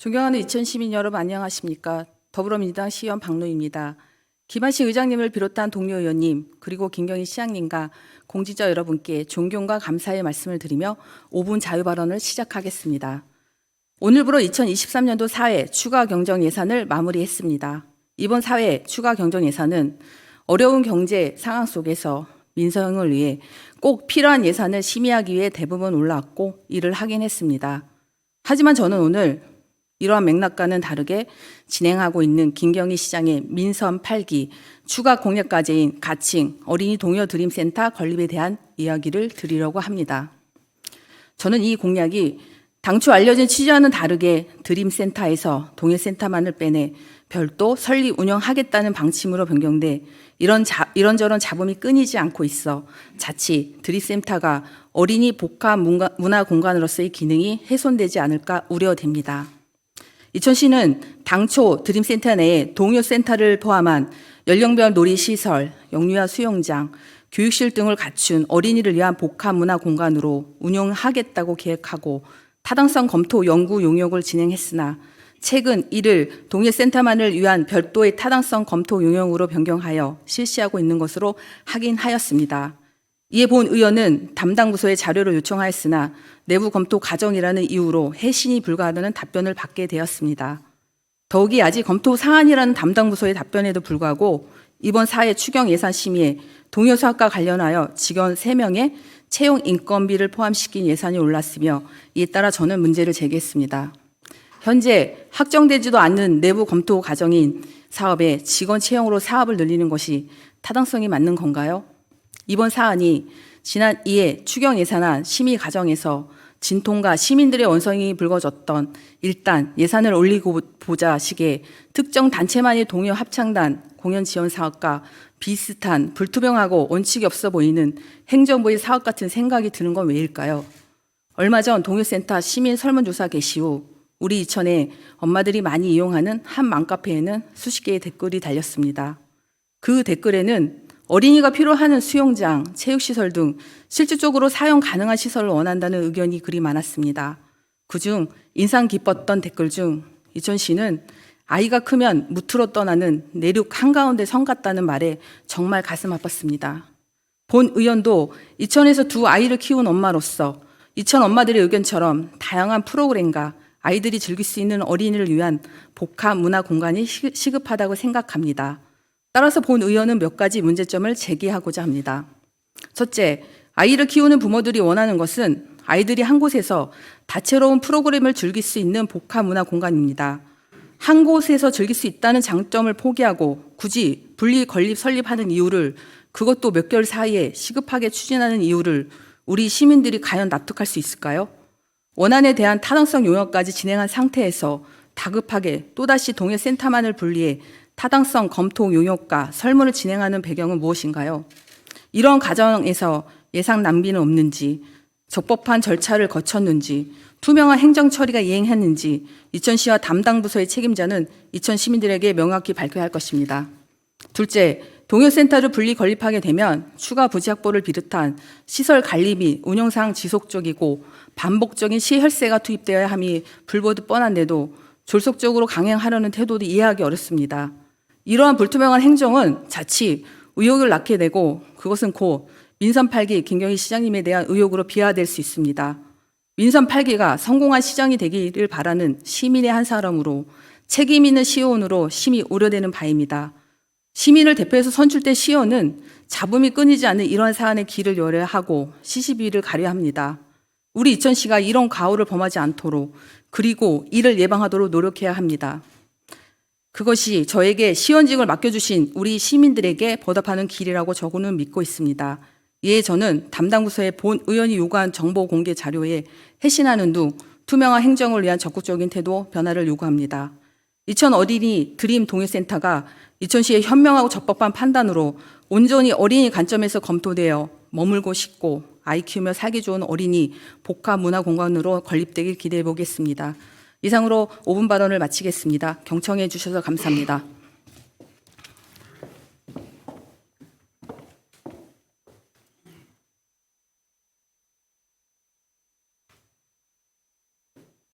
존경하는 이천시민 여러분 안녕하십니까. 더불어민주당 시의원 박노희입니다. 김한식 의장님을 비롯한 동료 의원님 그리고 김경희 시장님과 공직자 여러분께 존경과 감사의 말씀을 드리며 5분 자유발언을 시작하겠습니다. 오늘부로 2023년도 4회 추가 경정 예산을 마무리했습니다. 이번 4회 추가 경정 예산은 어려운 경제 상황 속에서 민생을 위해 꼭 필요한 예산을 심의하기 위해 대부분 올라왔고 이를 하긴 했습니다. 하지만 저는 오늘 이러한 맥락과는 다르게 진행하고 있는 김경희 시장의 민선 8기 추가 공약과제인 가칭 어린이 동요 드림센터 건립에 대한 이야기를 드리려고 합니다. 저는 이 공약이 당초 알려진 취지와는 다르게 드림센터에서 동요센터만을 빼내 별도 설립 운영하겠다는 방침으로 변경돼 이런저런 잡음이 끊이지 않고 있어 자칫 드림센터가 어린이 복합 문화 공간으로서의 기능이 훼손되지 않을까 우려됩니다. 이천시는 당초 드림센터 내에 동요센터를 포함한 연령별 놀이시설, 영유아 수영장, 교육실 등을 갖춘 어린이를 위한 복합문화 공간으로 운영하겠다고 계획하고 타당성 검토 연구 용역을 진행했으나 최근 이를 동요센터만을 위한 별도의 타당성 검토 용역으로 변경하여 실시하고 있는 것으로 확인하였습니다. 이에 본 의원은 담당 부서에 자료를 요청하였으나 내부 검토 과정이라는 이유로 해신이 불가하다는 답변을 받게 되었습니다. 더욱이 아직 검토 사안이라는 담당 부서의 답변에도 불구하고 이번 4회 추경 예산 심의에 동요 사업과 관련하여 직원 3명의 채용 인건비를 포함시킨 예산이 올랐으며 이에 따라 저는 문제를 제기했습니다. 현재 확정되지도 않는 내부 검토 과정인 사업에 직원 채용으로 사업을 늘리는 것이 타당성이 맞는 건가요? 이번 사안이 지난 2회 추경 예산안 심의 과정에서 진통과 시민들의 원성이 불거졌던 일단 예산을 올리고 보자 식의 특정 단체만의 동요 합창단 공연 지원 사업과 비슷한 불투명하고 원칙이 없어 보이는 행정부의 사업 같은 생각이 드는 건 왜일까요? 얼마 전 동요센터 시민 설문조사 개시 후 우리 이천에 엄마들이 많이 이용하는 한 맘카페에는 수십 개의 댓글이 달렸습니다. 그 댓글에는 어린이가 필요하는 수영장, 체육시설 등 실질적으로 사용 가능한 시설을 원한다는 의견이 그리 많았습니다. 그중 인상 깊었던 댓글 중 이천시는 아이가 크면 무트로 떠나는 내륙 한가운데 성 같다는 말에 정말 가슴 아팠습니다. 본 의원도 이천에서 2 아이를 키운 엄마로서 이천 엄마들의 의견처럼 다양한 프로그램과 아이들이 즐길 수 있는 어린이를 위한 복합 문화 공간이 시급하다고 생각합니다. 따라서 본 의원은 몇 가지 문제점을 제기하고자 합니다. 첫째, 아이를 키우는 부모들이 원하는 것은 아이들이 한 곳에서 다채로운 프로그램을 즐길 수 있는 복합 문화 공간입니다. 한 곳에서 즐길 수 있다는 장점을 포기하고 굳이 분리 건립 설립하는 이유를 그것도 몇 개월 사이에 시급하게 추진하는 이유를 우리 시민들이 과연 납득할 수 있을까요? 원안에 대한 타당성 용역까지 진행한 상태에서 다급하게 또다시 동요센터만을 분리해 타당성 검토 용역과 설문을 진행하는 배경은 무엇인가요? 이런 과정에서 예상 낭비는 없는지, 적법한 절차를 거쳤는지, 투명한 행정 처리가 이행했는지 이천시와 담당 부서의 책임자는 이천 시민들에게 명확히 밝혀야 할 것입니다. 둘째, 동요센터를 분리 건립하게 되면 추가 부지 확보를 비롯한 시설 관리비, 운영상 지속적이고 반복적인 시혈세가 투입되어야 함이 불보듯 뻔한데도 졸속적으로 강행하려는 태도도 이해하기 어렵습니다. 이러한 불투명한 행정은 자칫 의혹을 낳게 되고 그것은 곧 민선 8기 김경희 시장님에 대한 의혹으로 비화될 수 있습니다. 민선 8기가 성공한 시장이 되기를 바라는 시민의 한 사람으로 책임 있는 시의원으로 심히 우려되는 바입니다. 시민을 대표해서 선출된 시의원은 잡음이 끊이지 않는 이러한 사안의 길을 열어야 하고 시시비를 가려야 합니다. 우리 이천시가 이런 가오를 범하지 않도록 그리고 이를 예방하도록 노력해야 합니다. 그것이 저에게 시의원직을 맡겨주신 우리 시민들에게 보답하는 길이라고 저는 믿고 있습니다. 이에 저는 담당 부서의 본 의원이 요구한 정보 공개 자료에 해신하는 등 투명한 행정을 위한 적극적인 태도 변화를 요구합니다. 이천 어린이 드림 동요센터가 이천시의 현명하고 적법한 판단으로 온전히 어린이 관점에서 검토되어 머물고 싶고 아이 키우며 살기 좋은 어린이 복합 문화 공간으로 건립되길 기대해 보겠습니다. 이상으로 5분 발언을 마치겠습니다. 경청해 주셔서 감사합니다.